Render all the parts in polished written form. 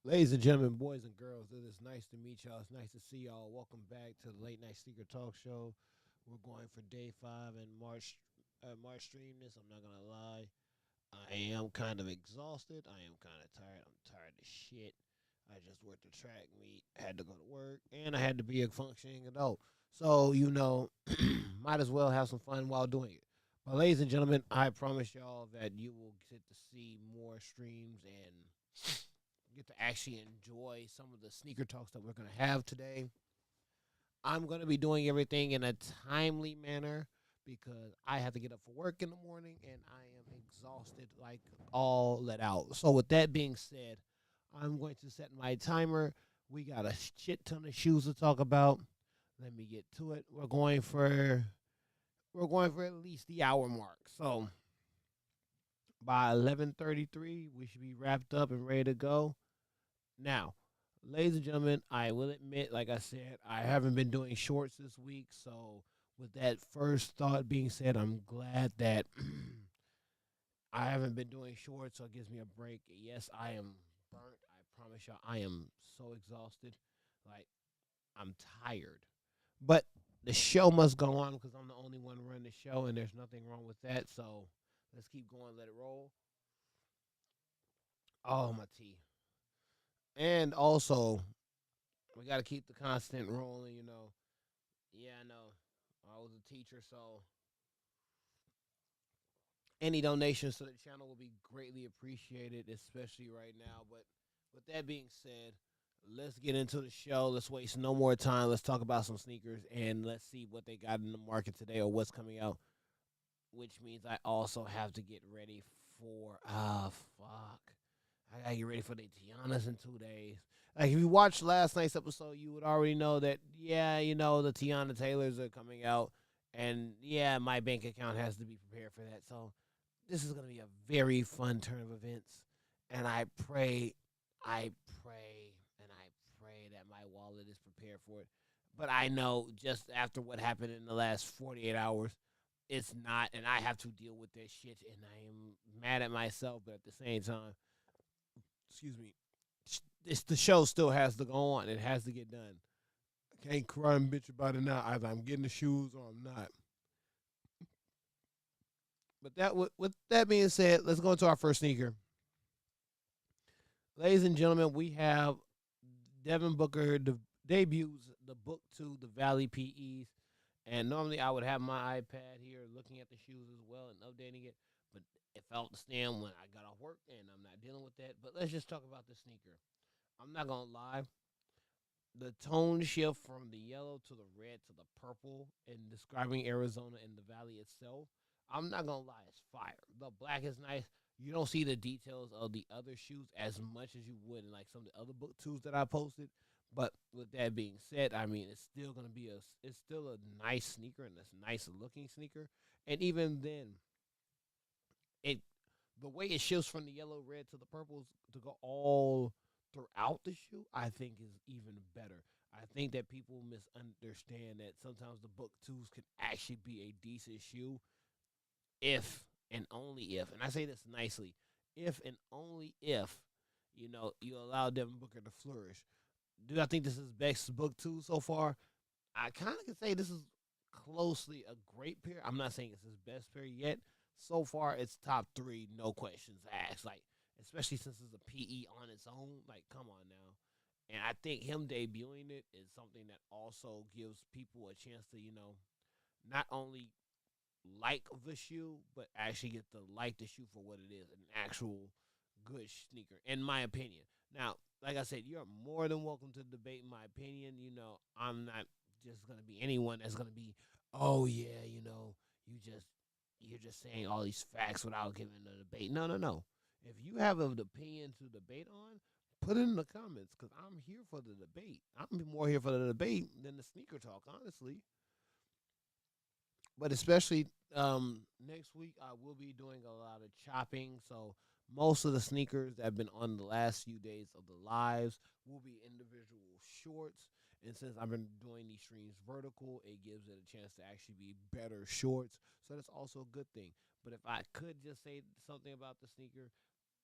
Ladies and gentlemen, boys and girls, it is nice to meet y'all. It's nice to see y'all. Welcome back to the Late Night Sneaker Talk Show. We're going for day 5 and March Streamness. I'm not gonna lie, I am kind of exhausted. I am kind of tired. I'm tired as shit. I just worked a track meet, had to go to work, and I had to be a functioning adult. So might as well have some fun while doing it. But ladies and gentlemen, I promise y'all that you will get to see more streams and get to actually enjoy some of the sneaker talks that we're going to have today. I'm going to be doing everything in a timely manner because I have to get up for work in the morning and I am exhausted like all let out. So, with that being said, I'm going to set my timer. We got a shit ton of shoes to talk about. Let me get to it. We're going for at least the hour mark. So, by 11:33, we should be wrapped up and ready to go. Now, ladies and gentlemen, I will admit, like I said, I haven't been doing shorts this week. So, with that first thought being said, I'm glad that I haven't been doing shorts, so it gives me a break. Yes, I am burnt. I promise y'all, I am so exhausted. Like, I'm tired. But the show must go on because I'm the only one running the show, and there's nothing wrong with that. So, let's keep going, let it roll. Oh, my tea. And also, we got to keep the constant rolling. Yeah, I know. I was a teacher, so any donations to the channel will be greatly appreciated, especially right now. But with that being said, let's get into the show. Let's waste no more time. Let's talk about some sneakers and let's see what they got in the market today or what's coming out. Which means I also have to get ready for fuck. I gotta get ready for the Tianas in 2 days. Like if you watched last night's episode, you would already know that the Tiana Taylors are coming out, and yeah, my bank account has to be prepared for that. So this is gonna be a very fun turn of events, and I pray, and I pray that my wallet is prepared for it. But I know just after what happened in the last 48 hours, it's not, and I have to deal with this shit, and I am mad at myself, but at the same time, excuse me, the show still has to go on. It has to get done. I can't cry and bitch about it now. Either I'm getting the shoes or I'm not. But with that being said, let's go into our first sneaker. Ladies and gentlemen, we have Devin Booker debuts the book to the Valley PEs. And normally I would have my iPad here looking at the shoes as well and updating it. But it fell to stand when I got off work and I'm not dealing with that. But let's just talk about the sneaker. I'm not going to lie. The tone shift from the yellow to the red to the purple in describing Arizona and the valley itself, I'm not gonna lie, it's fire. The black is nice. You don't see the details of the other shoes as much as you would in like some of the other book twos that I posted. But with that being said, I mean it's still a nice sneaker and it's a nice looking sneaker. And even then, it the way it shifts from the yellow, red to the purples to go all throughout the shoe, I think is even better. I think that people misunderstand that sometimes the book twos can actually be a decent shoe if and only if, and I say this nicely, if and only if you allow Devin Booker to flourish. Do I think this is best book two so far? I kind of can say this is closely a great pair. I'm not saying it's his best pair yet. So far, it's top three, no questions asked. Like, especially since it's a PE on its own. Like, come on now. And I think him debuting it is something that also gives people a chance to, not only like the shoe, but actually get to like the shoe for what it is, an actual good sneaker, in my opinion. Now, like I said, you're more than welcome to debate my opinion. I'm not just gonna be anyone that's gonna be, oh yeah, you're just saying all these facts without giving a debate. No, no, no. If you have an opinion to debate on, put it in the comments because I'm here for the debate. I'm more here for the debate than the sneaker talk, honestly. But especially next week, I will be doing a lot of chopping. So most of the sneakers that have been on the last few days of the lives will be individual shorts. And since I've been doing these streams vertical, it gives it a chance to actually be better shorts. So that's also a good thing. But if I could just say something about the sneaker,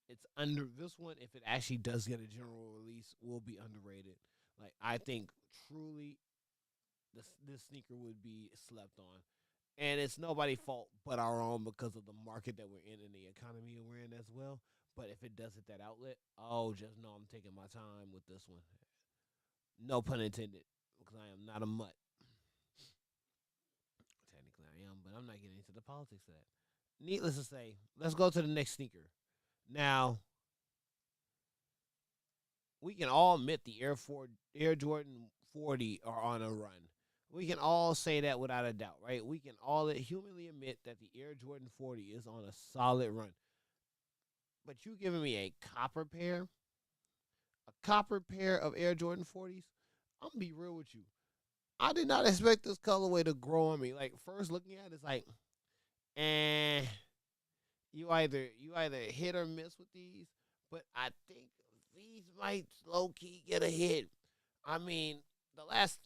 it's under this one. If it actually does get a general release, will be underrated. Like I think truly, this sneaker would be slept on, and it's nobody's fault but our own because of the market that we're in and the economy that we're in as well. But if it does hit that outlet, oh, just know I'm taking my time with this one. No pun intended, because I am not a mutt. Technically, I am, but I'm not getting into the politics of that. Needless to say, let's go to the next sneaker. Now, we can all admit the Air Jordan 40 are on a run. We can all say that without a doubt, right? We can all humanly admit that the Air Jordan 40 is on a solid run. But you giving me a copper pair of Air Jordan 40s? I'm gonna be real with you. I did not expect this colorway to grow on me. Like first looking at it, it's like, eh, you either hit or miss with these. But I think these might low key get a hit. I mean, the last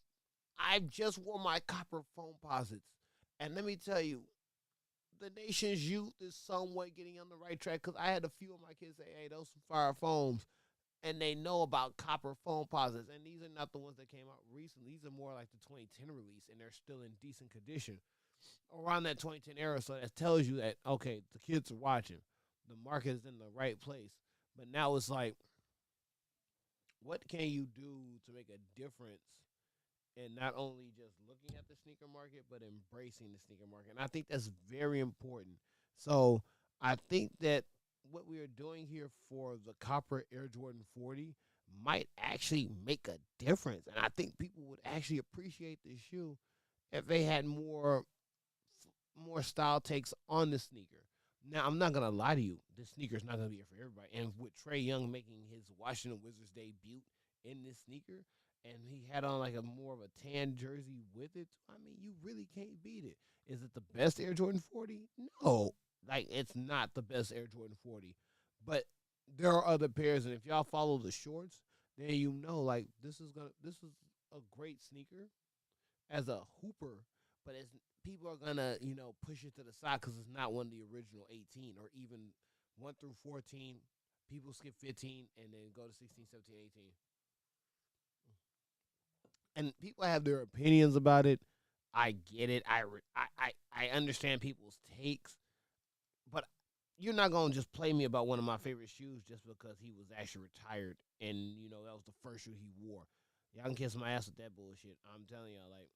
I just wore my copper foam posits, and let me tell you, the nation's youth is somewhat getting on the right track. Because I had a few of my kids say, "Hey, those some fire foams," and they know about copper foam posits. And these are not the ones that came out recently. These are more like the 2010 release, and they're still in decent condition around that 2010 era. So that tells you that okay, the kids are watching, the market is in the right place. But now it's like, what can you do to make a difference in not only just looking at the sneaker market, but embracing the sneaker market? And I think that's very important. So I think that what we are doing here for the Copper Air Jordan 40 might actually make a difference. And I think people would actually appreciate this shoe if they had more style takes on the sneaker. Now, I'm not gonna lie to you, this sneaker is not gonna be here for everybody. And with Trey Young making his Washington Wizards debut in this sneaker, and he had on like a more of a tan jersey with it, I mean, you really can't beat it. Is it the best Air Jordan 40? No, like it's not the best Air Jordan 40, but there are other pairs, and if y'all follow the shorts, then you know like this is a great sneaker as a hooper, but it's people are gonna push it to the side because it's not one of the original 18 or even 1 through 14. People skip 15 and then go to 16, 17, 18, and people have their opinions about it. I get it. I understand people's takes, but you're not gonna just play me about one of my favorite shoes just because he was actually retired and that was the first shoe he wore. Y'all can kiss my ass with that bullshit. I'm telling y'all, like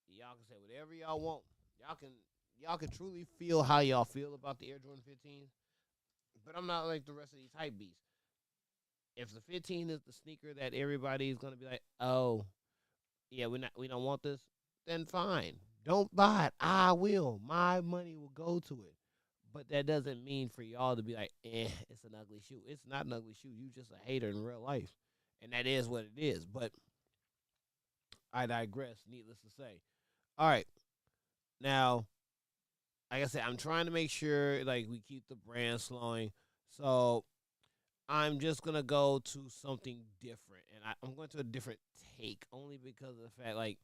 y'all can say whatever y'all want. Y'all can truly feel how y'all feel about the Air Jordan 15s, but I'm not like the rest of these hype beasts. If the 15 is the sneaker that everybody's gonna be like, oh yeah, we don't want this, then fine, don't buy it. I will. My money will go to it. But that doesn't mean for y'all to be like, it's an ugly shoe. It's not an ugly shoe. You just a hater in real life, and that is what it is. But I digress. Needless to say. All right, now like I said, I'm trying to make sure like we keep the brand slowing. So I'm just gonna go to something different, and I'm going to a different take only because of the fact like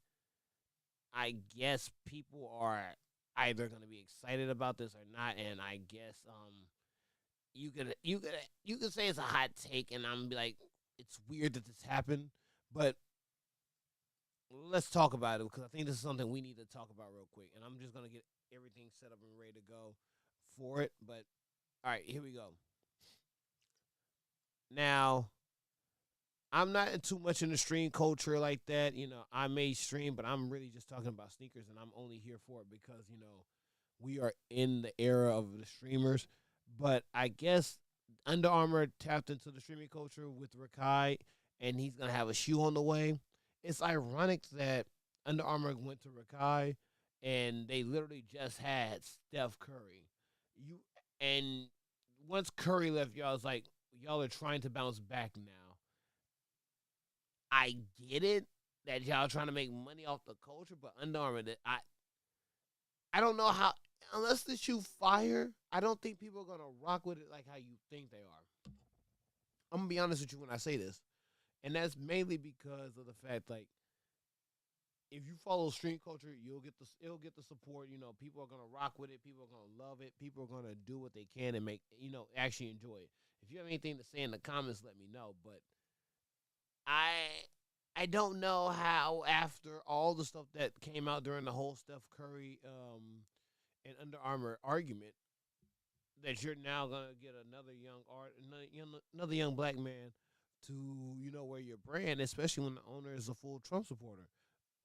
I guess people are either gonna be excited about this or not, and I guess you could say it's a hot take, and I'm gonna be like it's weird that this happened, but let's talk about it because I think this is something we need to talk about real quick, and I'm just gonna get everything set up and ready to go for it. But all right, here we go. Now, I'm not too much in the stream culture like that. I may stream, but I'm really just talking about sneakers, and I'm only here for it because we are in the era of the streamers. But I guess Under Armour tapped into the streaming culture with Rakai, and he's gonna have a shoe on the way. It's ironic that Under Armour went to Rakai, and they literally just had Steph Curry. You and once Curry left, y'all was like y'all are trying to bounce back now. I get it that y'all trying to make money off the culture, but Under Armour, that I don't know how unless the shoe fire, I don't think people are gonna rock with it like how you think they are. I'm gonna be honest with you when I say this, and that's mainly because of the fact like if you follow street culture, it'll get the support. You know, people are gonna rock with it. People are gonna love it. People are gonna do what they can and make actually enjoy it. If you have anything to say in the comments, let me know. But I I don't know how after all the stuff that came out during the whole Steph Curry and Under Armour argument that you're now gonna get another young black man to wear your brand, especially when the owner is a full Trump supporter,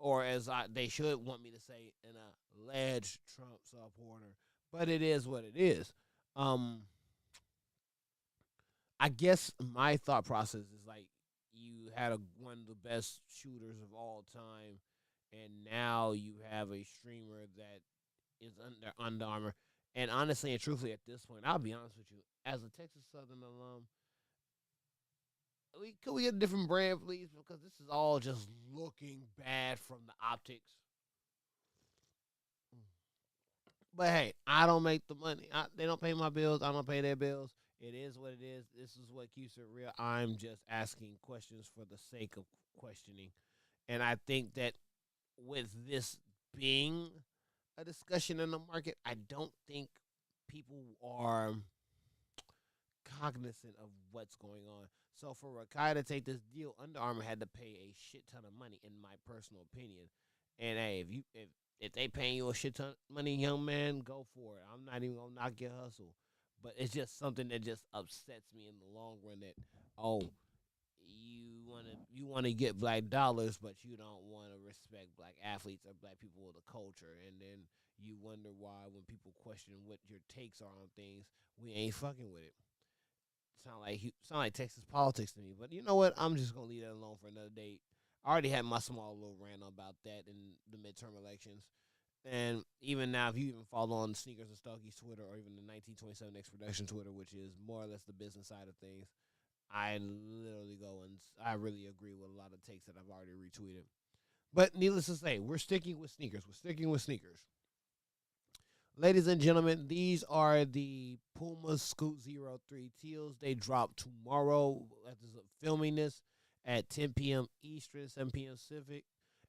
or they should want me to say, an alleged Trump supporter. But it is what it is. Um, I guess my thought process is like you had one of the best shooters of all time, and now you have a streamer that is Under Armour. And honestly and truthfully, at this point, I'll be honest with you, as a Texas Southern alum, could we get a different brand, please? Because this is all just looking bad from the optics. But hey, I don't make the money. They don't pay my bills. I don't pay their bills. It is what it is. This is what keeps it real. I'm just asking questions for the sake of questioning. And I think that with this being a discussion in the market, I don't think people are cognizant of what's going on. So for Rakai to take this deal, Under Armour had to pay a shit ton of money, in my personal opinion. And hey, if they paying you a shit ton of money, young man, go for it. I'm not even gonna knock your hustle, but it's just something that just upsets me in the long run. That oh, you wanna get black dollars, but you don't wanna respect black athletes or black people with a culture, and then you wonder why when people question what your takes are on things, we ain't fucking with it. Sound like Texas politics to me. But you know what? I'm just gonna leave that alone for another day. I already had my small little rant about that in the midterm elections. And even now, if you even follow on Sneakers and Stockies Twitter, or even the 1927 X Production Twitter, which is more or less the business side of things, I literally go and I really agree with a lot of takes that I've already retweeted. But needless to say, we're sticking with sneakers. We're sticking with sneakers. Ladies and gentlemen, these are the Puma Scoot Zero 03 Teals. They drop tomorrow after filming this at 10 p.m. Eastern, 7 p.m. Pacific.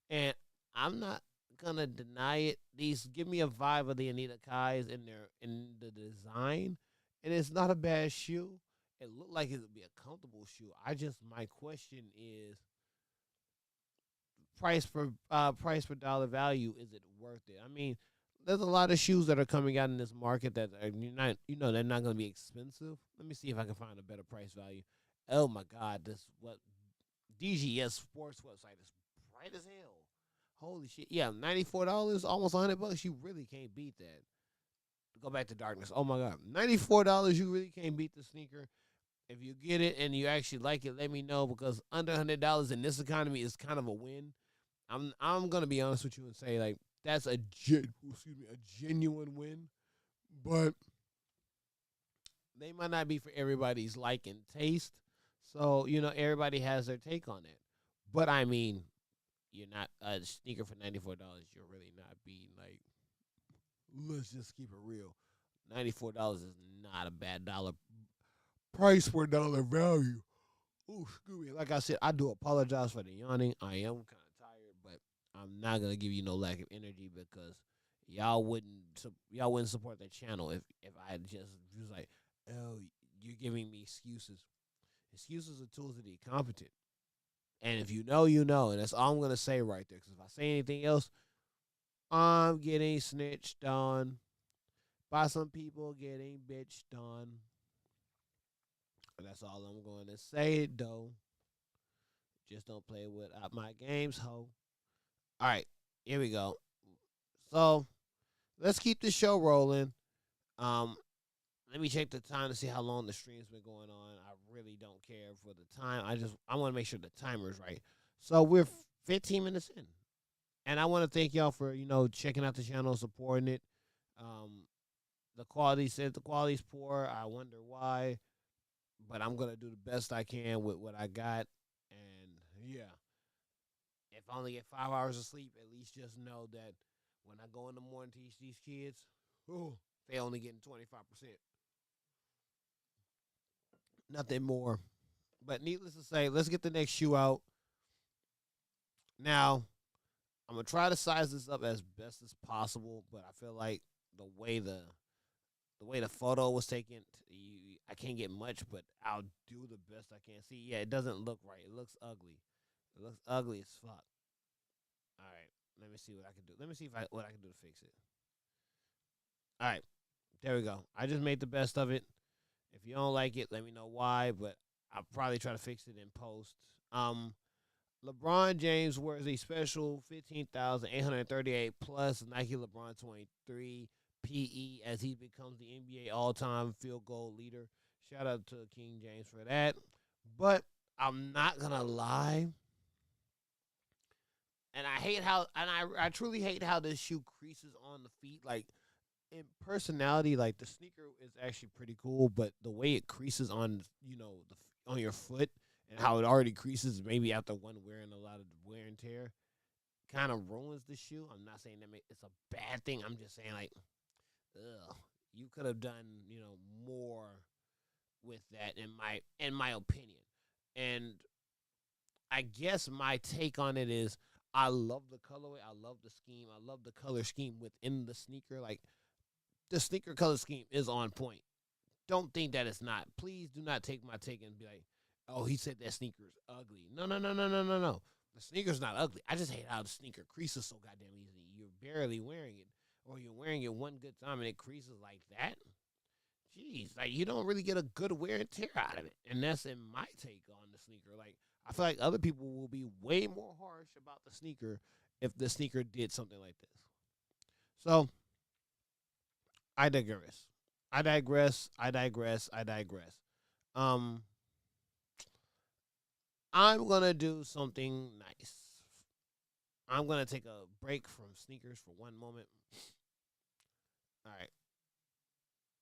And I'm not gonna deny it. These give me a vibe of the Anita Kai's in the design. And it's not a bad shoe. It looked like it would be a comfortable shoe. My question is price per dollar value, is it worth it? I mean, there's a lot of shoes that are coming out in this market that are not, they're not going to be expensive. Let me see if I can find a better price value. Oh my God, this what DGS Sports website is bright as hell. Holy shit! Yeah, $94, almost $100. You really can't beat that. Go back to darkness. Oh my God, $94. You really can't beat the sneaker. If you get it and you actually like it, let me know, because under $100 in this economy is kind of a win. I'm gonna be honest with you and say, like, that's a genuine win, but they might not be for everybody's like and taste. So everybody has their take on it. But I mean, you're not a sneaker for $94. You're really not being like. Let's just keep it real. $94 is not a bad dollar price per dollar value. Ooh, excuse me. Like I said, I do apologize for the yawning. I am kind of tired, but I'm not gonna give you no lack of energy, because y'all wouldn't support the channel if I just was like, oh, you're giving me excuses. Excuses are tools of the incompetent. And if you know, you know, and that's all I'm gonna say right there. Because if I say anything else, I'm getting snitched on by some people getting bitched on. That's all I'm going to say, though. Just don't play with my games, ho. All right, here we go. So let's keep the show rolling. Um, Let me check the time to see how long the stream's been going on. I really don't care for the time. I want to make sure the timer's right. So we're 15 minutes in, and I want to thank y'all for checking out the channel, supporting it. The quality's poor. I wonder why, but I'm gonna do the best I can with what I got. And yeah, if I only get 5 hours of sleep, at least just know that when I go in the morning to teach these kids, they only getting 25%. Nothing more. But needless to say, let's get the next shoe out. Now, I'm gonna try to size this up as best as possible, but I feel like the way the the way the photo was taken, I can't get much, but I'll do the best I can. See, yeah, it doesn't look right. It looks ugly. It looks ugly as fuck. All right, let me see what I can do. Let me see if I what I can do to fix it. All right, there we go. I just made the best of it. If you don't like it, let me know why, but I'll probably try to fix it in post. Um, LeBron James wears a special 15,838 plus Nike LeBron 23 PE as he becomes the NBA all time field goal leader. Shout out to King James for that. But I'm not going to lie. And I hate how, and I truly hate how this shoe creases on the feet. Like, in personality, like the sneaker is actually pretty cool, but the way it creases on, on your foot and how it already creases maybe after one wearing a lot of wear and tear kind of ruins the shoe. I'm not saying it's a bad thing. I'm just saying like, ugh, you could have done more with that in my opinion. And I guess my take on it is I love the colorway, I love the scheme, I love the color scheme within the sneaker. Like the sneaker color scheme is on point. Don't think that it's not. Please do not take my take and be like, oh, he said that sneaker's ugly. No, no, no, no, no, no, no. The sneaker's not ugly. I just hate how the sneaker creases so goddamn easily. You're barely wearing it, or you're wearing it one good time and it creases like that. Jeez, like you don't really get a good wear and tear out of it. And that's in my take on the sneaker. Like I feel like other people will be way more harsh about the sneaker if the sneaker did something like this. So I digress. I digress. I digress. I digress. Um, I'm gonna do something nice. I'm gonna take a break from sneakers for one moment. All right,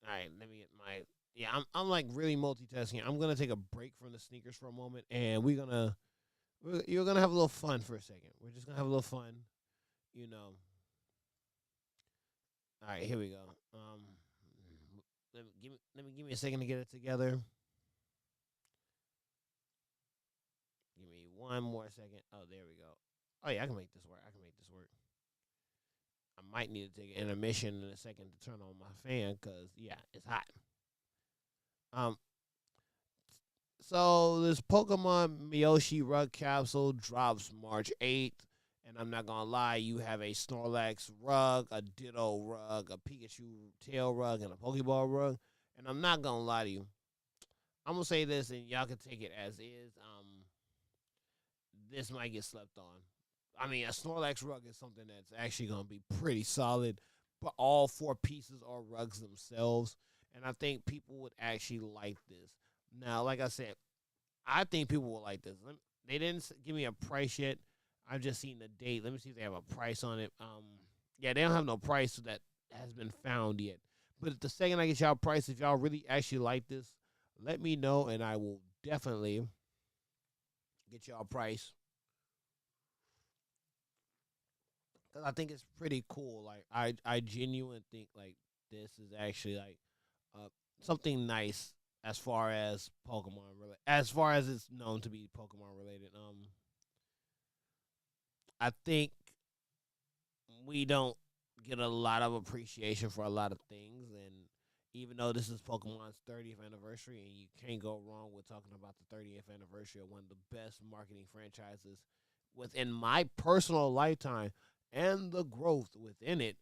all right. Let me get my. Yeah, I'm like really multitasking. I'm gonna take a break from the sneakers for a moment, and you're gonna have a little fun for a second. We're just gonna have a little fun, you know. All right, here we go. Let me give me a second to get it together. Give me one more second. Oh, there we go. Oh yeah, I can make this work. I can make this work. I might need to take an intermission in a second to turn on my fan because yeah, it's hot. Um, so this Pokemon Miyoshi rug capsule drops March 8th, and I'm not gonna lie, you have a Snorlax rug, a Ditto rug, a Pikachu tail rug, and a Pokeball rug. And I'm not gonna lie to you. I'm gonna say this, and y'all can take it as is. This might get slept on. I mean, a Snorlax rug is something that's actually going to be pretty solid, but all four pieces are rugs themselves, and I think people would actually like this. Now, like I said, I think people will like this. They didn't give me a price yet. I've just seen the date. Let me see if they have a price on it. Yeah, they don't have no price that has been found yet. But the second I get y'all price, if y'all really actually like this, let me know, and I will definitely get y'all price. Cause I think it's pretty cool. Like I genuinely think like this is actually like uh, something nice as far as as far as it's known to be Pokemon related. I think we don't get a lot of appreciation for a lot of things, and even though this is Pokemon's 30th anniversary, and you can't go wrong with talking about the 30th anniversary of one of the best marketing franchises within my personal lifetime and the growth within it,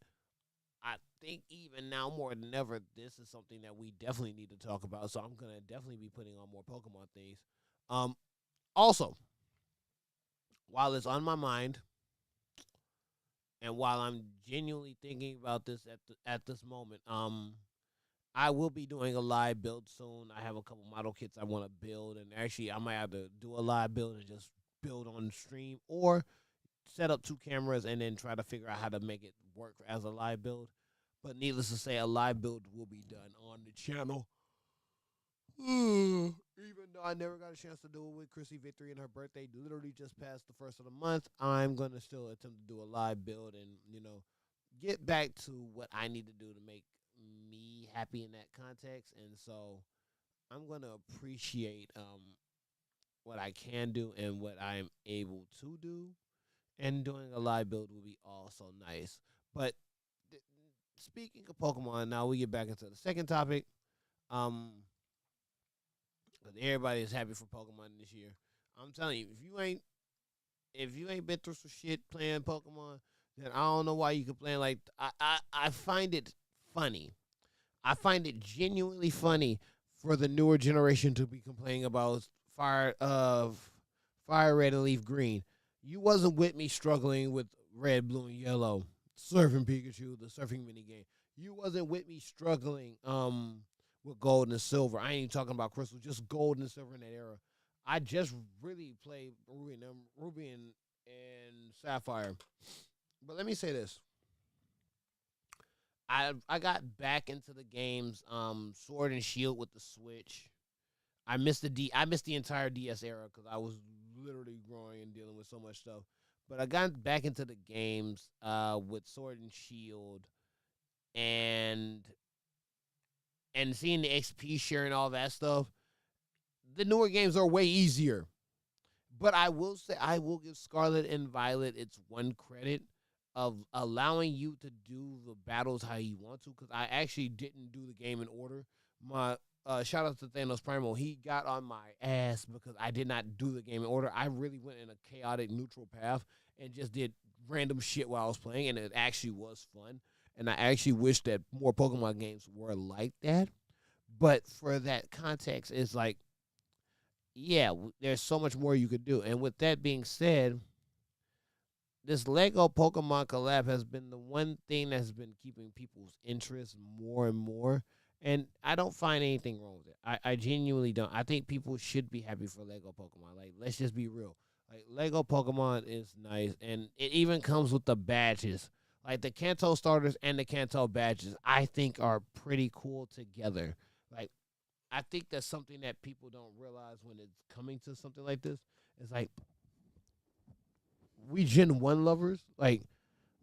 I think even now more than ever, this is something that we definitely need to talk about. So I'm gonna definitely be putting on more Pokemon things. Um, Also, while it's on my mind, and while I'm genuinely thinking about this at this moment, I will be doing a live build soon. I have a couple model kits I want to build, and actually, I might have to do a live build and just build on stream, or set up two cameras and then try to figure out how to make it work as a live build. But needless to say, a live build will be done on the channel. Even though I never got a chance to do it with Chrissy Victory and her birthday literally just passed the first of the month, I'm gonna still attempt to do a live build and get back to what I need to do to make me happy in that context. And so I'm gonna appreciate what I can do and what I'm able to do, and doing a live build would be also nice. But th- speaking of Pokemon, now we get back into the second topic. Um, 'Cause everybody is happy for Pokemon this year. I'm telling you, if you ain't been through some shit playing Pokemon, then I don't know why you could play like I find it funny. I find it genuinely funny for the newer generation to be complaining about fire red and leaf green. You wasn't with me struggling with red, blue, and yellow, surfing Pikachu, the surfing mini game. You wasn't with me struggling with gold and silver. I ain't even talking about crystal, just gold and silver in that era. I just really played Ruby and Sapphire. But let me say this. I got back into the games Sword and Shield with the Switch. I missed the entire DS era because I was literally growing and dealing with so much stuff. But I got back into the games with Sword and Shield and seeing the XP share and all that stuff. The newer games are way easier. But I will say I will give Scarlet and Violet its one credit of allowing you to do the battles how you want to. Because I actually didn't do the game in order. My shout out to Thanos Primo. He got on my ass because I did not do the game in order. I really went in a chaotic neutral path and just did random shit while I was playing, and it actually was fun. And I actually wish that more Pokemon games were like that. But for that context, it's like, yeah, there's so much more you could do. And with that being said, this Lego Pokemon collab has been the one thing that's been keeping people's interest more and more. And I don't find anything wrong with it. I genuinely don't. I think people should be happy for Lego Pokemon. Like, let's just be real. Like, Lego Pokemon is nice. And it even comes with the badges. Like, the Kanto starters and the Kanto badges, I think are pretty cool together. Like, I think that's something that people don't realize when it's coming to something like this. It's like, we Gen 1 lovers, like,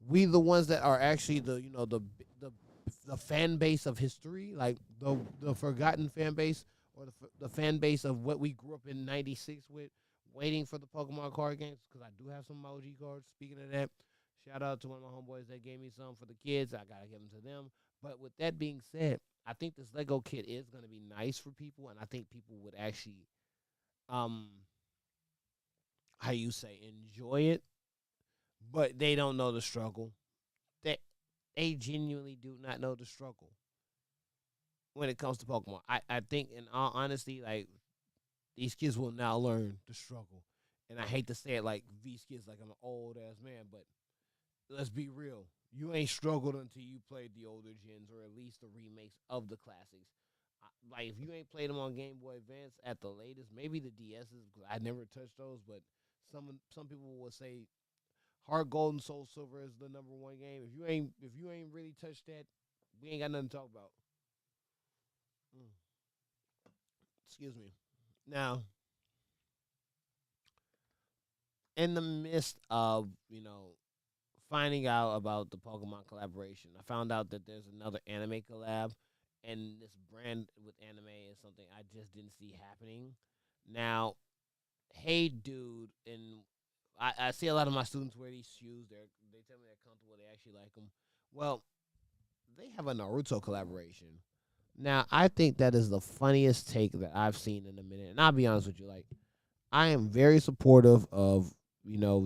we the ones that are actually the fan base of history, like the forgotten fan base, or the fan base of what we grew up in '96 with, waiting for the Pokemon card games. Because I do have some OG cards. Speaking of that, shout out to one of my homeboys that gave me some for the kids. I gotta give them to them. But with that being said, I think this Lego kit is gonna be nice for people, and I think people would actually, um, how you say, enjoy it. But they don't know the struggle. They they genuinely do not know the struggle when it comes to Pokemon. I think, in all honesty, like, these kids will now learn the struggle. And I hate to say it like these kids, like I'm an old ass man, but let's be real. You ain't struggled until you played the older gens, or at least the remakes of the classics. Like, if you ain't played them on Game Boy Advance at the latest, maybe the DSs, because I never touched those, but some people will say Heart Gold and Soul Silver is the number one game. If you ain't really touched that, we ain't got nothing to talk about. Mm. Excuse me. Now, in the midst of finding out about the Pokemon collaboration, I found out that there's another anime collab, and this brand with anime is something I just didn't see happening. Now, hey, dude, and I see a lot of my students wear these shoes. They tell me they're comfortable. They actually like them. Well, they have a Naruto collaboration. Now, I think that is the funniest take that I've seen in a minute. And I'll be honest with you, like, I am very supportive of,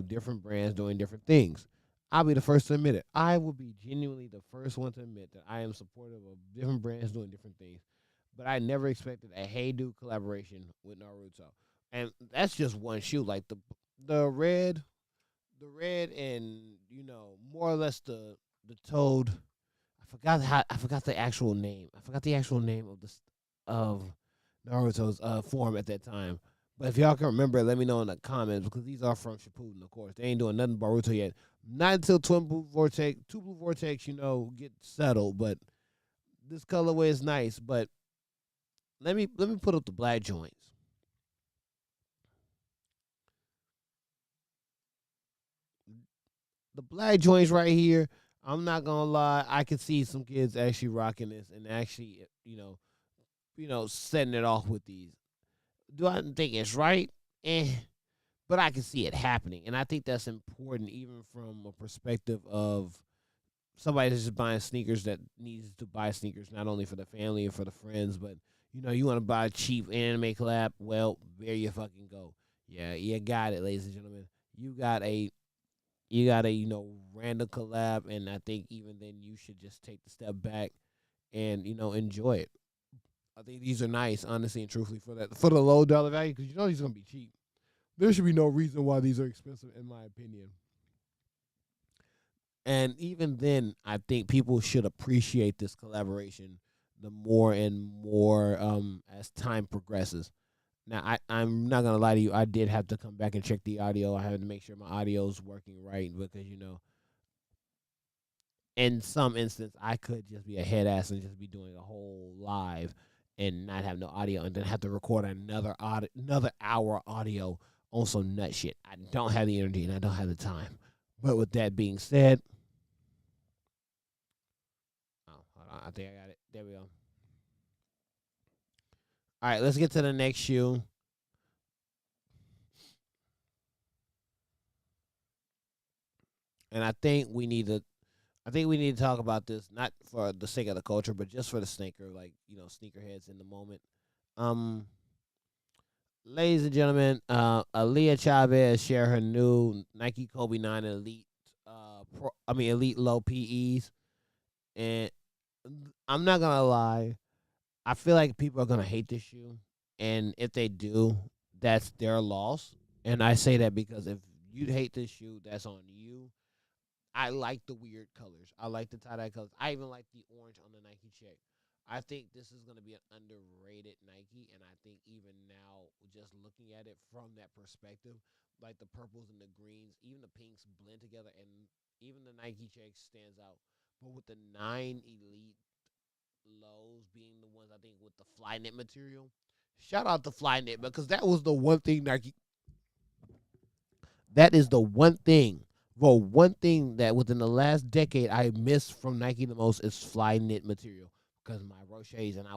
different brands doing different things. I'll be the first to admit it. I will be genuinely the first one to admit that I am supportive of different brands doing different things. But I never expected a Hey Dude collaboration with Naruto. And that's just one shoe. Like, the red and, more or less the toad. I forgot the actual name. I forgot the actual name of Naruto's form at that time. But if y'all can remember, let me know in the comments, because these are from Shippuden, of course. They ain't doing nothing Boruto yet. Not until Two Blue Vortex, get settled. But this colorway is nice. But let me put up the black joints. The black joints right here. I'm not gonna lie. I can see some kids actually rocking this and actually, setting it off with these. Do I think it's right? Eh. but I can see it happening, and I think that's important, even from a perspective of somebody that's just buying sneakers that needs to buy sneakers not only for the family and for the friends, but you want to buy a cheap anime collab. Well, there you fucking go. Yeah, you got it, ladies and gentlemen. You got a random collab, and I think even then you should just take the step back and enjoy it. I think these are nice, honestly and truthfully, for the low dollar value, because these are gonna be cheap. There should be no reason why these are expensive, in my opinion. And even then, I think people should appreciate this collaboration the more and more as time progresses. Now, I'm not gonna lie to you. I did have to come back and check the audio. I had to make sure my audio is working right because in some instance, I could just be a head ass and just be doing a whole live and not have no audio, and then have to record another hour audio on some nut shit. I don't have the energy and I don't have the time. But with that being said, oh, hold on, I think I got it. There we go. All right, let's get to the next shoe. And I think we need to talk about this not for the sake of the culture, but just for the sneaker, like sneakerheads in the moment. Um, Ladies and gentlemen, Aaliyah Chavez shared her new Nike Kobe 9 Elite, Elite Low PEs, and I'm not gonna lie, I feel like people are gonna hate this shoe, and if they do, that's their loss. And I say that because if you hate this shoe, that's on you. I like the weird colors. I like the tie dye colors. I even like the orange on the Nike check. I think this is going to be an underrated Nike, and I think even now, just looking at it from that perspective, like the purples and the greens, even the pinks blend together, and even the Nike check stands out. But with the 9 Elite lows being the ones I think with the Flyknit material, shout out to Flyknit because that was the one thing Nike that is the one thing. Well, one thing that within the last decade I missed from Nike the most is fly knit material because my Roches, and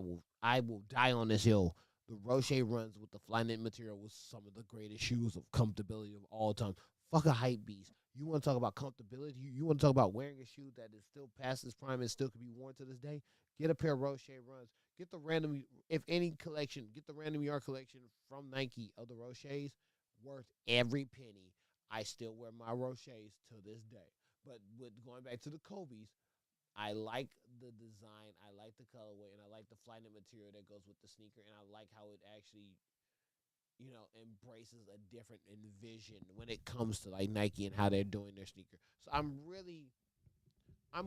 I will die on this hill. The Roche runs with the fly knit material was some of the greatest shoes of comfortability of all time. Fuck a hype beast. You want to talk about comfortability? You want to talk about wearing a shoe that is still past its prime and still can be worn to this day? Get a pair of Roche runs. Get the random, if any collection, get the random yard collection from Nike of the Roches, worth every penny. I still wear my Roches to this day. But with going back to the Kobe's, I like the design, I like the colorway, and I like the Flyknit material that goes with the sneaker, and I like how it actually, embraces a different envision when it comes to like Nike and how they're doing their sneaker. So I'm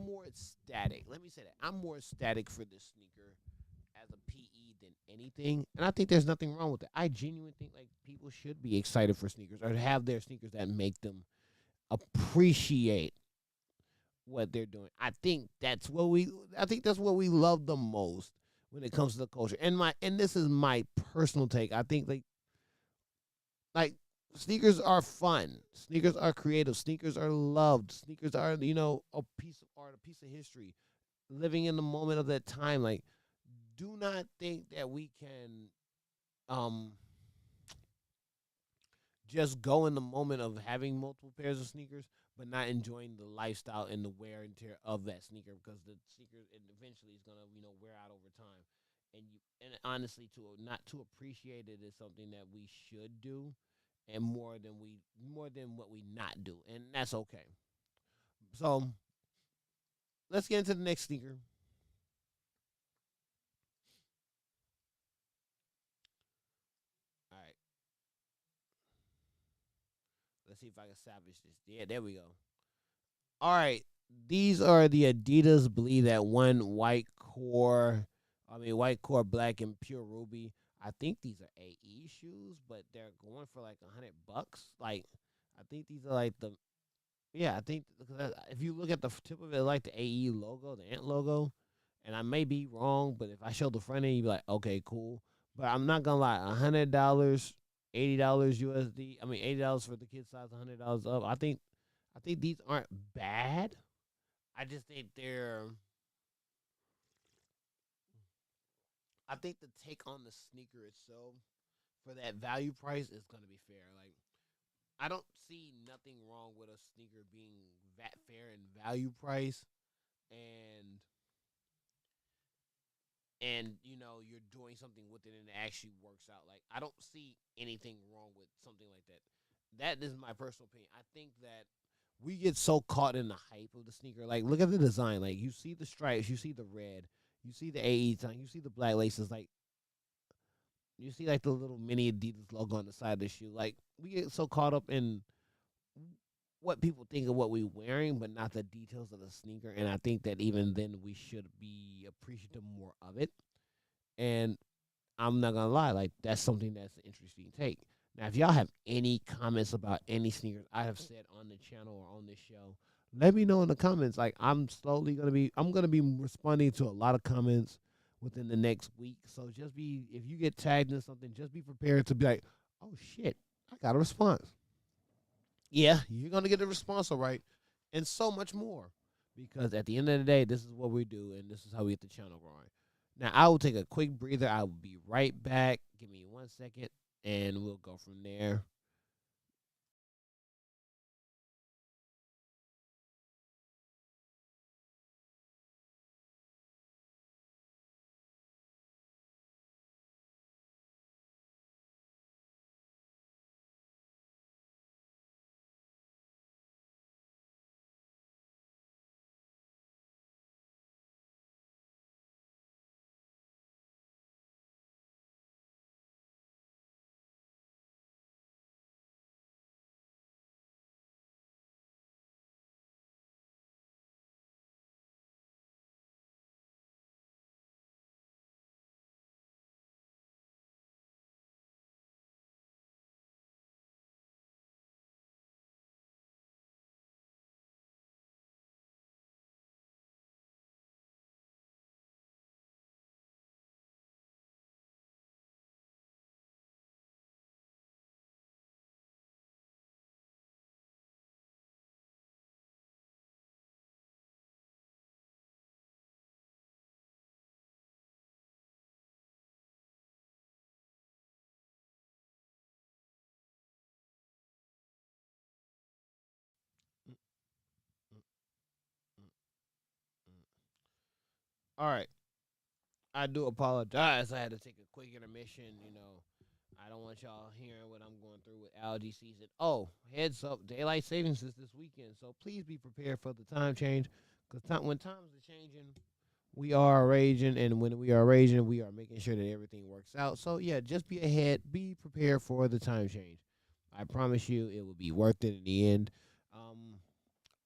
more ecstatic. Let me say that I'm more ecstatic for this sneaker as a PE than anything, and I think there's nothing wrong with it. I genuinely think like people should be excited for sneakers or have their sneakers that make them appreciate what they're doing. I think that's what we love the most when it comes to the culture. And this is my personal take. I think like sneakers are fun. Sneakers are creative. Sneakers are loved. Sneakers are, a piece of art, a piece of history. Living in the moment of that time. Like, do not think that we can um just go in the moment of having multiple pairs of sneakers, but not enjoying the lifestyle and the wear and tear of that sneaker because the sneaker eventually is gonna wear out over time. And honestly, to not to appreciate it is something that we should do, and more than what we not do, and that's okay. So let's get into the next sneaker. All right, let's see if I can salvage this. Yeah, there we go. All right, these are the Adidas Bleed that one white core. White core black and pure ruby. I think these are AE shoes, but they're going for like $100. Like, I think these are like the yeah. I think if you look at the tip of it, like the AE logo, the ant logo, and I may be wrong, but if I show the front end, you'd be like, okay, cool. But I'm not gonna lie, $100, $80 USD. $80 for the kid size, $100 up. I think these aren't bad. I just think I think the take on the sneaker itself for that value price is gonna be fair. Like I don't see nothing wrong with a sneaker being fair and value price, and you're doing something with it and it actually works out. Like I don't see anything wrong with something like that. That is my personal opinion. I think that we get so caught in the hype of the sneaker. Like look at the design. Like you see the stripes, you see the red, you see the AE sign, you see the black laces. Like you see like the little mini Adidas logo on the side of the shoe. Like we get so caught up in what people think of what we're wearing, but not the details of the sneaker. And I think that even then we should be appreciative more of it. And I'm not gonna lie, like that's something that's an interesting take. Now, if y'all have any comments about any sneakers I have said on the channel or on this show, let me know in the comments. Like I'm gonna be responding to a lot of comments within the next week. So just be if you get tagged in something, just be prepared to be like, oh shit, I got a response. Yeah, you're gonna get a response, all right, and so much more. Because at the end of the day, this is what we do, and this is how we get the channel growing. Now, I will take a quick breather. I will be right back. Give me 1 second, and we'll go from there. All right. I do apologize. I had to take a quick intermission. I don't want y'all hearing what I'm going through with allergy season. Oh, heads up, daylight savings is this weekend, so please be prepared for the time change. Because when times are changing, we are raging, and when we are raging, we are making sure that everything works out. So yeah, just be ahead, be prepared for the time change. I promise you, it will be worth it in the end. Um,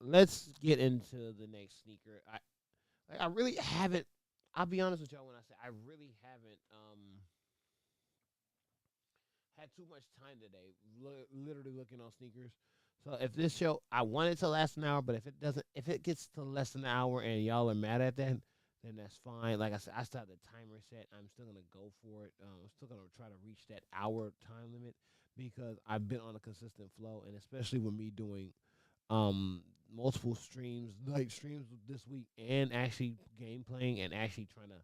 let's get into the next sneaker. I really haven't. I'll be honest with y'all when I say I really haven't had too much time today. Literally looking on sneakers. So if this show, I want it to last an hour, but if it doesn't, if it gets to less than an hour and y'all are mad at that, then that's fine. Like I said, I still have the timer set. I'm still gonna go for it. I'm still gonna try to reach that hour time limit because I've been on a consistent flow, and especially with me doing multiple streams, like streams this week, and actually game playing and actually trying to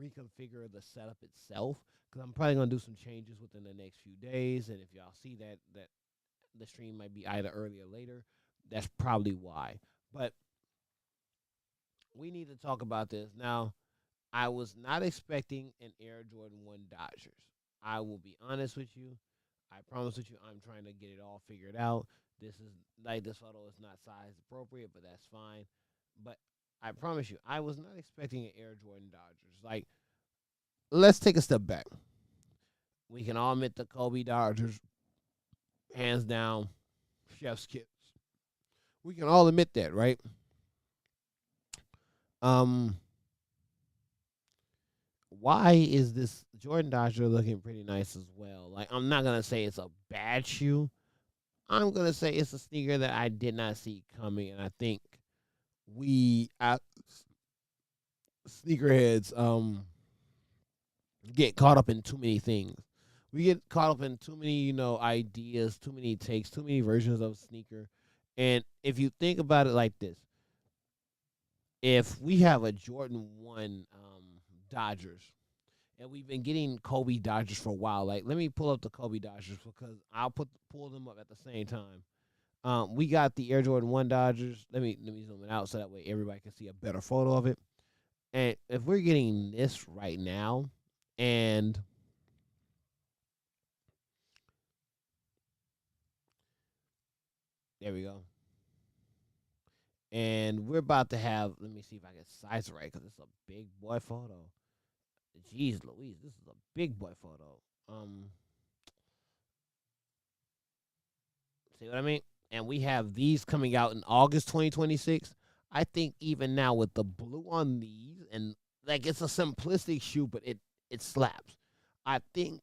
reconfigure the setup itself. Because I'm probably gonna do some changes within the next few days, and if y'all see that the stream might be either early or later, that's probably why. But we need to talk about this now. I was not expecting an Air Jordan 1 Dodgers. I will be honest with you. I promise with you, I'm trying to get it all figured out. This is like this photo is not size appropriate, but that's fine. But I promise you, I was not expecting an Air Jordan Dodgers. Like, let's take a step back. We can all admit the Kobe Dodgers, hands down, chef's kiss. We can all admit that, right? Um, why is this Jordan Dodger looking pretty nice as well? Like, I'm not gonna say it's a bad shoe. I'm gonna say it's a sneaker that I did not see coming, and I think we sneakerheads get caught up in too many things. We get caught up in too many, ideas, too many takes, too many versions of sneaker. And if you think about it like this, if we have a Jordan 1 Dodgers, and we've been getting Kobe Dodgers for a while. Like, let me pull up the Kobe Dodgers because I'll pull them up at the same time. We got the Air Jordan 1 Dodgers. Let me zoom it out so that way everybody can see a better photo of it. And if we're getting this right now, and there we go. And we're about to have, let me see if I can size it right because it's a big boy photo. Jeez Louise, this is a big boy photo. See what I mean? And we have these coming out in August 2026. I think even now with the blue on these, and like it's a simplistic shoe, but it slaps. I think,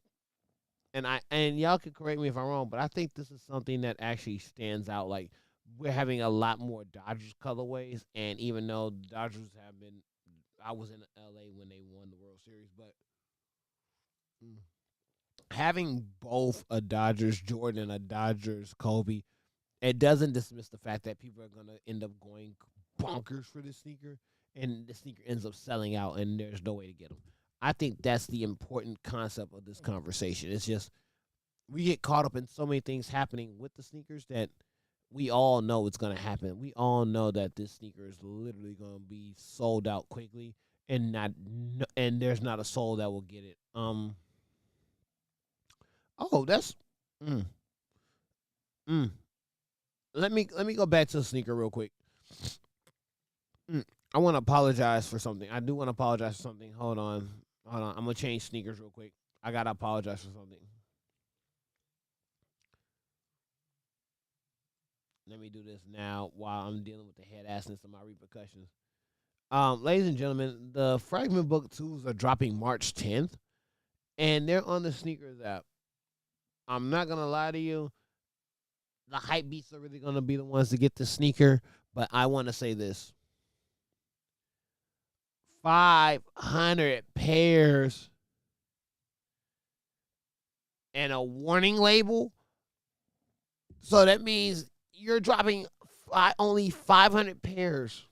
and y'all can correct me if I'm wrong, but I think this is something that actually stands out. Like we're having a lot more Dodgers colorways, and even though the Dodgers have been, I was in LA when they won the World Series, but mm, having both a Dodgers Jordan and a Dodgers Kobe, it doesn't dismiss the fact that people are gonna end up going bonkers for this sneaker, and the sneaker ends up selling out, and there's no way to get them. I think that's the important concept of this conversation. It's just we get caught up in so many things happening with the sneakers that we all know it's gonna happen. We all know that this sneaker is literally gonna be sold out quickly, and and there's not a soul that will get it. Oh, that's mm, mm. Let me go back to the sneaker real quick. I want to apologize for something. I do want to apologize for something. Hold on. I'm gonna change sneakers real quick. I gotta apologize for something. Let me do this now while I'm dealing with the head assness of my repercussions. Ladies and gentlemen, the Fragment Book 2s are dropping March 10th, and they're on the sneakers app. I'm not gonna lie to you, the hype beats are really gonna be the ones to get the sneaker, but I want to say this: 500 pairs and a warning label. So that means you're dropping only 500 pairs.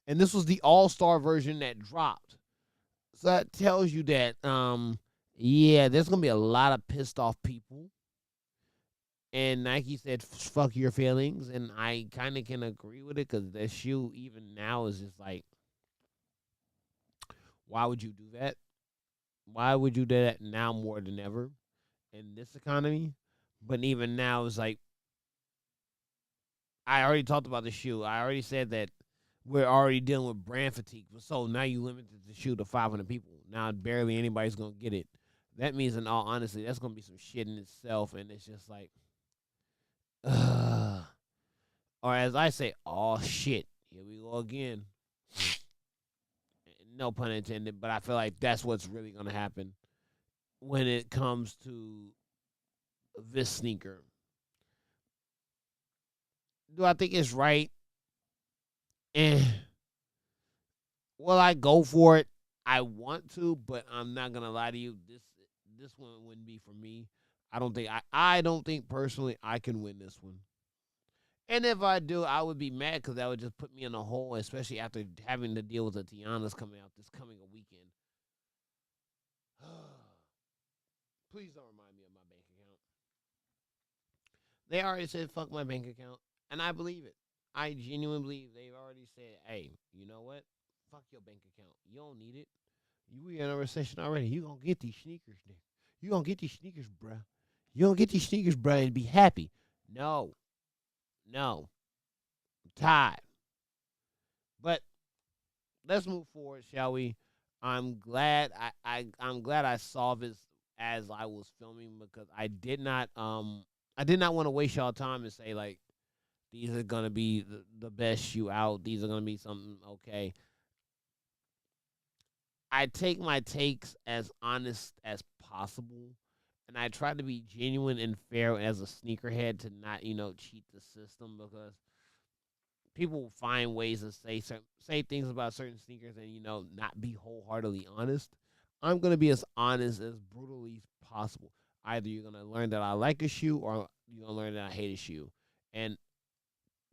And this was the all-star version that dropped. So that tells you that, yeah, there's going to be a lot of pissed off people. And Nike said, fuck your feelings. And I kind of can agree with it because that shoe, even now, is just like, why would you do that? Why would you do that now more than ever in this economy? But even now, it's like, I already talked about the shoe. I already said that we're already dealing with brand fatigue. So now you limited the shoe to 500 people. Now barely anybody's going to get it. That means, in all honesty, that's going to be some shit in itself. And it's just like, or as I say, oh shit, here we go again. No pun intended, but I feel like that's what's really going to happen when it comes to this sneaker. Do I think it's right? Eh. Will I go for it? I want to, but I'm not gonna lie to you. This one wouldn't be for me. I don't think personally I can win this one. And if I do, I would be mad because that would just put me in a hole, especially after having to deal with the Tiana's coming out this coming a weekend. Please don't remind me of my bank account. They already said fuck my bank account, and I believe it. I genuinely believe they've already said, hey, you know what? Fuck your bank account. You don't need it. We in a recession already. You gonna get these sneakers, nigga. You gonna get these sneakers, bruh. You gonna get these sneakers, bruh, and be happy. No. No. I'm tired. But let's move forward, shall we? I'm glad I saw this as I was filming because I did not want to waste y'all time and say like these are gonna be the best shoe out. These are gonna be something okay. I take my takes as honest as possible, and I try to be genuine and fair as a sneakerhead to not, cheat the system because people find ways to say things about certain sneakers and not be wholeheartedly honest. I'm gonna be as honest as brutally as possible. Either you're gonna learn that I like a shoe or you're gonna learn that I hate a shoe, and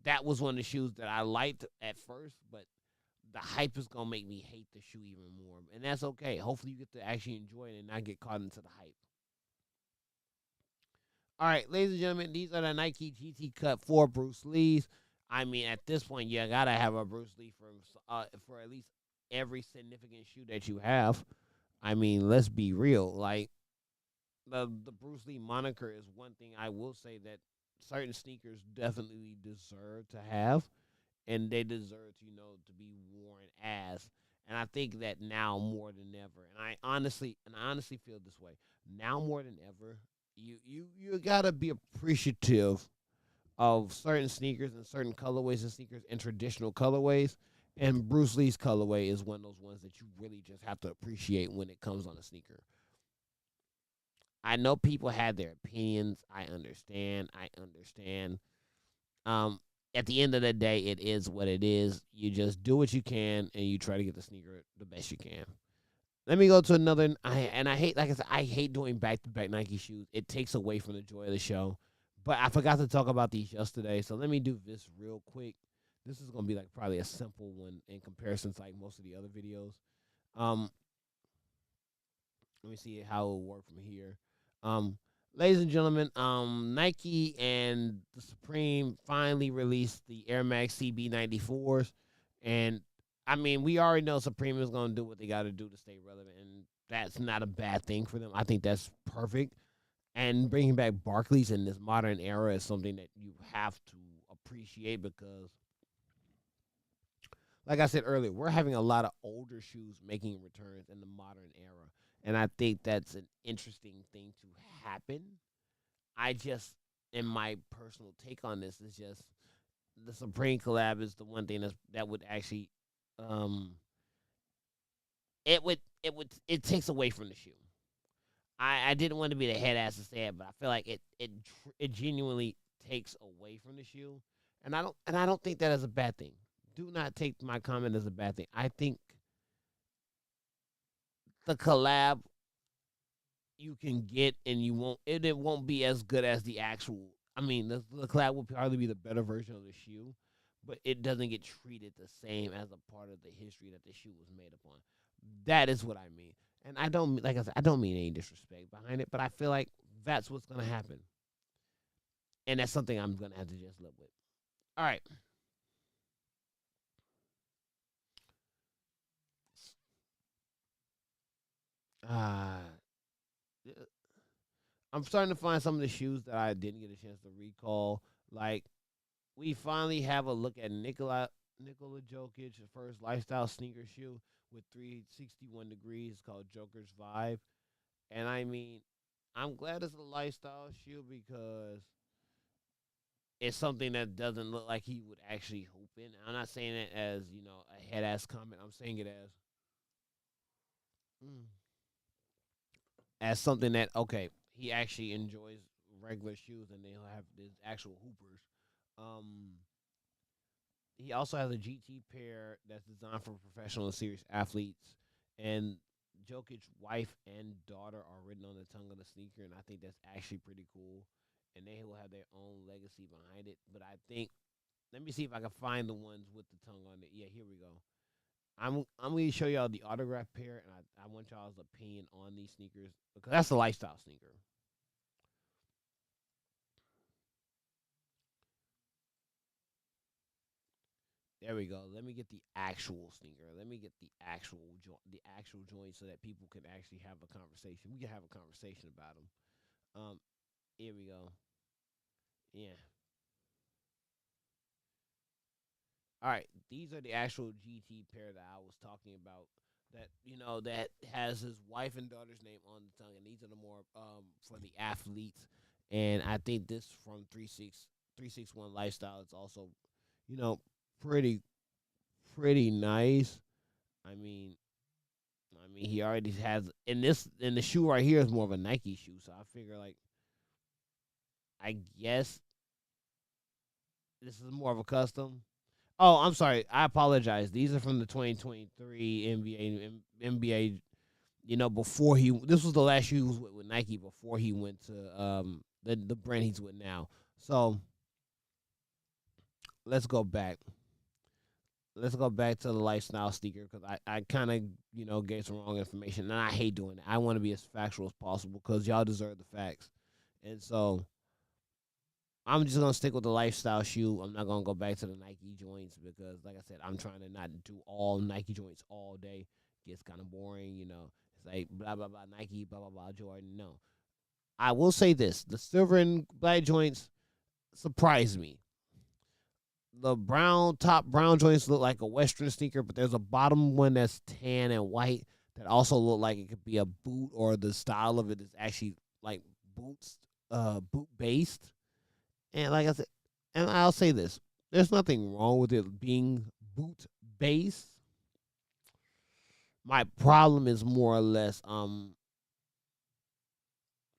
that was one of the shoes that I liked at first, but the hype is gonna make me hate the shoe even more, and that's okay. Hopefully, you get to actually enjoy it and not get caught into the hype. All right, ladies and gentlemen, these are the Nike GT Cut 4 Bruce Lee's. I mean, at this point, you gotta have a Bruce Lee for at least every significant shoe that you have. I mean, let's be real. Like the Bruce Lee moniker is one thing I will say that certain sneakers definitely deserve to have, and they deserve to, to be worn as. And I think that now more than ever, and I honestly feel this way. Now more than ever, you gotta be appreciative of certain sneakers and certain colorways of sneakers and traditional colorways. And Bruce Lee's colorway is one of those ones that you really just have to appreciate when it comes on a sneaker. I know people had their opinions. I understand. I understand. Um, at the end of the day, it is what it is. You just do what you can and you try to get the sneaker the best you can. Let me go to another. I hate, like I said, I hate doing back to back Nike shoes. It takes away from the joy of the show. But I forgot to talk about these yesterday, so let me do this real quick. This is gonna be like probably a simple one in comparison to like most of the other videos. Um, Let me see how it will work from here. Um, Ladies and gentlemen, Nike and the Supreme finally released the Air Max CB94s, and I mean, we already know Supreme is going to do what they got to do to stay relevant, and that's not a bad thing for them. I think that's perfect. And bringing back Barclays in this modern era is something that you have to appreciate because, like I said earlier, we're having a lot of older shoes making returns in the modern era. And I think that's an interesting thing to happen. I just, in my personal take on this, is just the Supreme collab is the one thing that would actually, um, it takes away from the shoe. I didn't want to be the head ass to say it, but I feel like it genuinely takes away from the shoe, and I don't think that is a bad thing. Do not take my comment as a bad thing. I think the collab you can get and it won't be as good as the actual. I mean, the collab will probably be the better version of the shoe, but it doesn't get treated the same as a part of the history that the shoe was made upon. That is what I mean. And I don't, like I said, I don't mean any disrespect behind it, but I feel like that's what's gonna happen, and that's something I'm gonna have to just live with. All right. Uh, I'm starting to find some of the shoes that I didn't get a chance to recall. Like we finally have a look at Nikola Jokic's first lifestyle sneaker shoe with 361 degrees called Joker's Vibe. And I mean, I'm glad it's a lifestyle shoe because it's something that doesn't look like he would actually hoop in. I'm not saying it as, a head ass comment. I'm saying it as something that, okay, he actually enjoys regular shoes and they'll have these actual hoopers. Um he also has a GT pair that's designed for professional and serious athletes. And Jokic's wife and daughter are written on the tongue of the sneaker, and I think that's actually pretty cool. And they will have their own legacy behind it. But I think, let me see if I can find the ones with the tongue on it. Yeah, here we go. I'm going to show y'all the autograph pair, and I want y'all's opinion on these sneakers because that's a lifestyle sneaker. There we go. Let me get the actual sneaker. Let me get the actual joint so that people can actually have a conversation. We can have a conversation about them. Here we go. Yeah. All right. These are the actual GT pair that I was talking about. That that has his wife and daughter's name on the tongue, and these are the more for the athletes. And I think this from 361 Lifestyle is also, you know, pretty pretty nice. I mean, he already has in the shoe right here is more of a Nike shoe, so I figure like I guess this is more of a custom. Oh, I'm sorry. I apologize. These are from the 2023 NBA. Before this was the last shoe he was with Nike before he went to the brand he's with now. So let's go back. let's go back to the lifestyle sneaker because I kind of gave some wrong information, and I hate doing it. I want to be as factual as possible because y'all deserve the facts, and so I'm just gonna stick with the lifestyle shoe. I'm not gonna go back to the Nike joints because, like I said, I'm trying to not do all Nike joints all day. Gets kind of boring. It's like blah blah blah Nike, blah blah blah Jordan. No, I will say this: the silver and black joints surprise me. The top brown joints look like a Western sneaker, but there's a bottom one that's tan and white that also look like it could be a boot, or the style of it is actually like boot based. And like I said, and I'll say this: there's nothing wrong with it being boot based. My problem is more or less,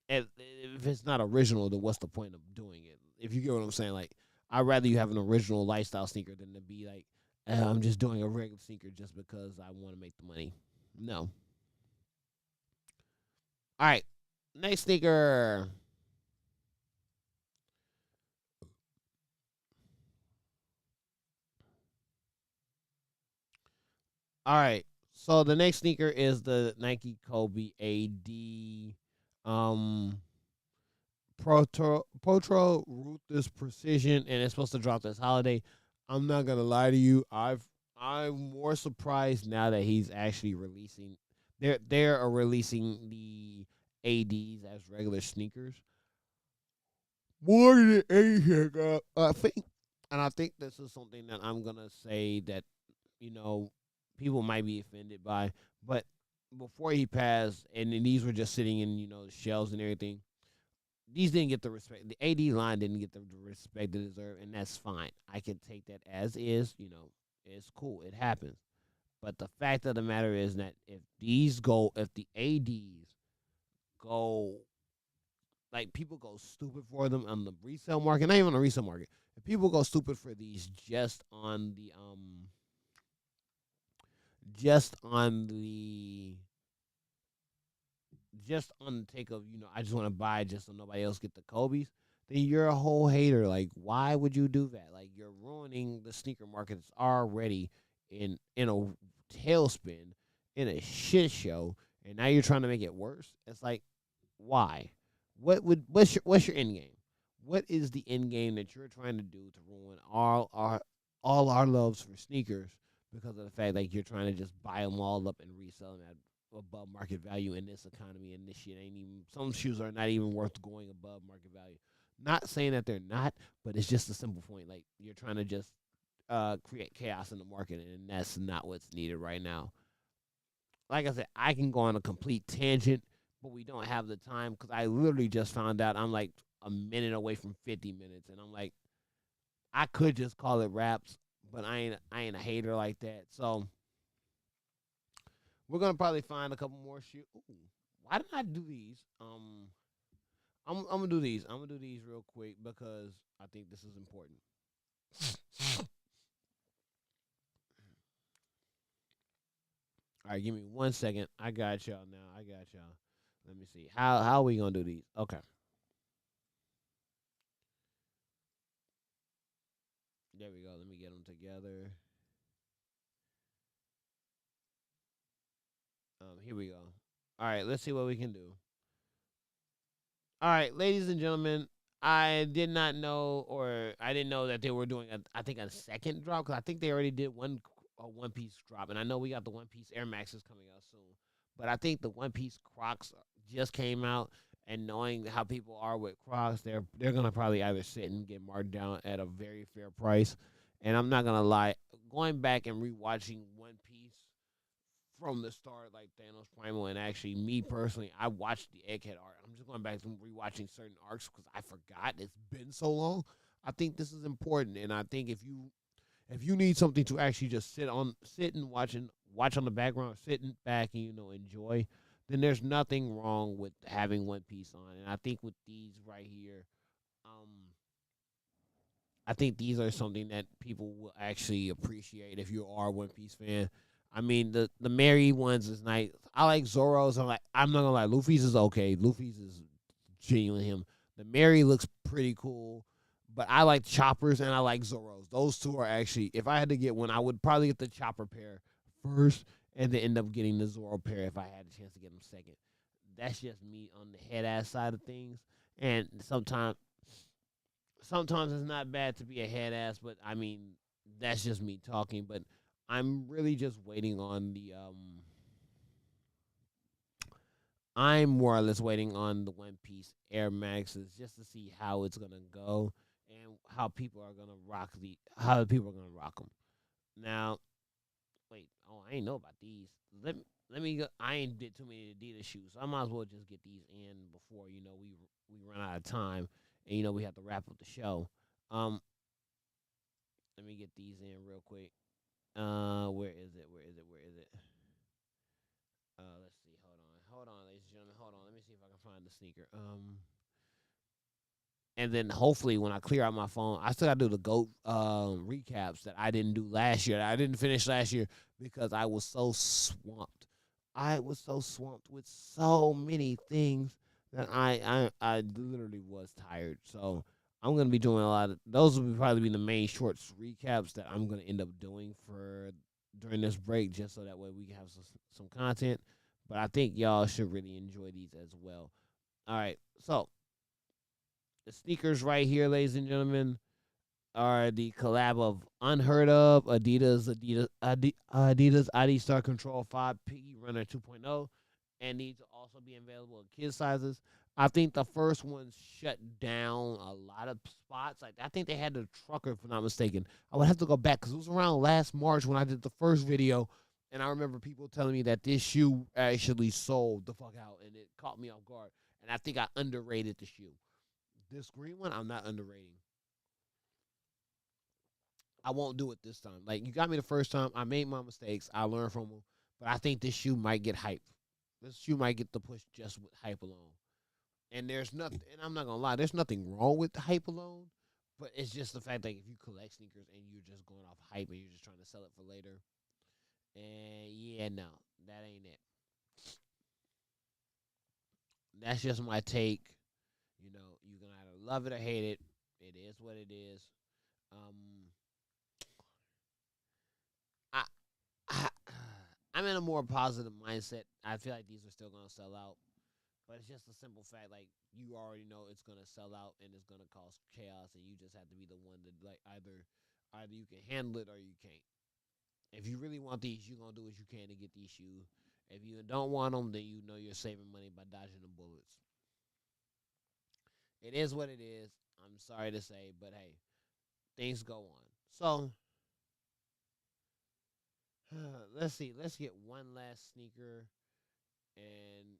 if it's not original, then what's the point of doing it? If you get what I'm saying, like I'd rather you have an original lifestyle sneaker than to be like, I'm just doing a regular sneaker just because I want to make the money. No. All right, next sneaker. All right. So the next sneaker is the Nike Kobe AD Potro Ruthless Precision, and it's supposed to drop this holiday. I'm not gonna lie to you. I'm more surprised now that he's actually releasing. They're releasing the ADs as regular sneakers. More than anything, I think this is something that I'm gonna say that you know people might be offended by, but before he passed, and then these were just sitting in the shelves and everything. These didn't get the respect. The AD line didn't get the respect they deserve, and that's fine. I can take that as is. It's cool. It happens. But the fact of the matter is that if the ADs go, like people go stupid for them on the resale market, not even on the resale market. If people go stupid for these just on the take of I just want to buy just so nobody else get the Kobe's, then you're a whole hater. Like, why would you do that? Like, you're ruining the sneaker market. It's already in a tailspin, in a shit show, and now you're trying to make it worse. It's like, why? What's your end game? What is the end game that you're trying to do to ruin all our loves for sneakers because of the fact that you're trying to just buy them all up and resell them at above market value in this economy, and this shit ain't even, some shoes are not even worth going above market value. Not saying that they're not, but it's just a simple point. Like, you're trying to just create chaos in the market, and that's not what's needed right now. Like I said, I can go on a complete tangent, but we don't have the time because I literally just found out I'm like a minute away from 50 minutes, and I'm like, I could just call it raps, but I ain't a hater like that. So we're gonna probably find a couple more shoes. Why didn't I do these? I'm gonna do these. I'm gonna do these real quick because I think this is important. All right, give me 1 second. I got y'all now. I got y'all. Let me see. How are we gonna do these? Okay. There we go. Let me get them together. Here we go. All right, let's see what we can do. All right, ladies and gentlemen, I did not know, or I didn't know that they were doing I think a second drop because I think they already did a One Piece drop, and I know we got the One Piece Air Maxes coming out soon, but I think the One Piece Crocs just came out, and knowing how people are with Crocs, they're gonna probably either sit and get marked down at a very fair price, and I'm not gonna lie, going back and rewatching One Piece from the start, like Thanos Primal, and actually me personally, I watched the Egghead arc. I'm just going back and rewatching certain arcs because I forgot it's been so long. I think this is important, and I think if you need something to actually just sit and watch on the background, sitting back and enjoy, then there's nothing wrong with having One Piece on. And I think with these right here, um, I think these are something that people will actually appreciate if you are a One Piece fan. I mean, the Mary ones is nice. I like Zoro's. I'm not gonna lie, Luffy's is okay. Luffy's is genuine him. The Mary looks pretty cool, But I like choppers and I like Zoros. Those two are actually, if I had to get one, I would probably get the chopper pair first and then end up getting the Zoro pair if I had a chance to get them second. That's just me on the head ass side of things. And sometimes it's not bad to be a head ass, but I mean that's just me talking. But I'm really just waiting on the I'm more or less waiting on the One Piece Air Maxes just to see how it's gonna go and how people are gonna how people are gonna rock them. Now, wait, oh, I ain't know about these. Let me go. I ain't did too many Adidas shoes, so I might as well just get these in before we run out of time and we have to wrap up the show. Um, let me get these in real quick. Where is it? Where is it? Where is it? Let's see. Hold on, ladies and gentlemen. Hold on. Let me see if I can find the sneaker. And then hopefully when I clear out my phone, I still gotta do the GOAT recaps that I didn't do last year. I didn't finish last year because I was so swamped. I was so swamped with so many things that I literally was tired. So I'm gonna be doing a lot of those. Will probably be the main shorts recaps that I'm gonna end up doing for during this break, just so that way we can have some content. But I think y'all should really enjoy these as well. All right, so the sneakers right here, ladies and gentlemen, are the collab of Unheard of, Adidas ID Star Control 5P Runner 2.0, and these will also be available in kid sizes. I think the first one shut down a lot of spots. Like I think they had the trucker, if I'm not mistaken. I would have to go back because it was around last March when I did the first video, and I remember people telling me that this shoe actually sold the fuck out, and it caught me off guard. And I think I underrated the shoe. This green one, I'm not underrating. I won't do it this time. Like you got me the first time. I made my mistakes. I learned from them. But I think this shoe might get hype. This shoe might get the push just with hype alone. And there's nothing. And I'm not gonna lie. There's nothing wrong with the hype alone. But it's just the fact that if you collect sneakers and you're just going off hype and you're just trying to sell it for later, and yeah, no, that ain't it. That's just my take. You're gonna either love it or hate it. It is what it is. Um, I I, I'm in a more positive mindset. I feel like these are still gonna sell out, but it's just a simple fact. Like you already know it's gonna sell out and it's gonna cause chaos, and you just have to be the one to like either you can handle it or you can't. If you really want these, you're gonna do what you can to get these shoes. If you don't want them, then you know you're saving money by dodging the bullets. It is what it is. I'm sorry to say, but hey, things go on. So let's see. Let's get one last sneaker, and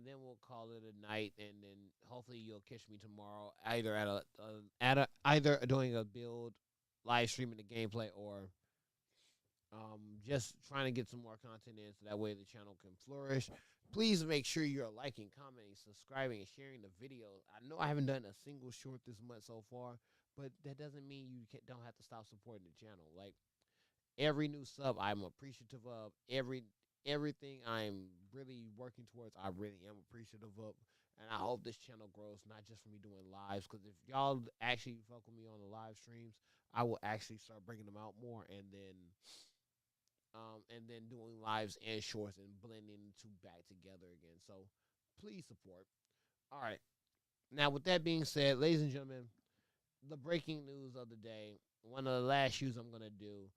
then we'll call it a night. And then hopefully you'll catch me tomorrow, either either doing a build, live streaming the gameplay, or just trying to get some more content in, so that way the channel can flourish. Please make sure you're liking, commenting, subscribing, and sharing the video. I know I haven't done a single short this month so far, but that doesn't mean don't have to stop supporting the channel. Like every new sub, I'm appreciative of. Everything I'm really working towards, I really am appreciative of. And I hope this channel grows, not just for me doing lives. Because if y'all actually fuck with me on the live streams, I will actually start bringing them out more, and then doing lives and shorts and blending the two back together again. So please support. All right. Now, with that being said, ladies and gentlemen, the breaking news of the day. One of the last shoes I'm gonna do.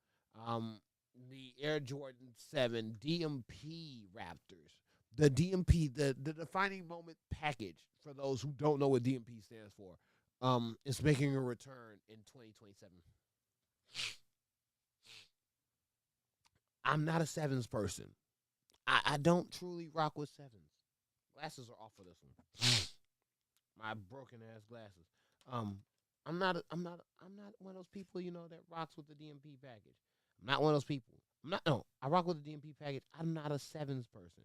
The Air Jordan 7 DMP Raptors. The DMP, the defining moment package, for those who don't know what DMP stands for. Is making a return in 2027. I'm not a sevens person. I don't truly rock with sevens. Glasses are off for this one. My broken ass glasses. Um, I'm not one of those people that rocks with the DMP package. I'm not one of those people. I'm not. No, I rock with the DMP package. I'm not a sevens person.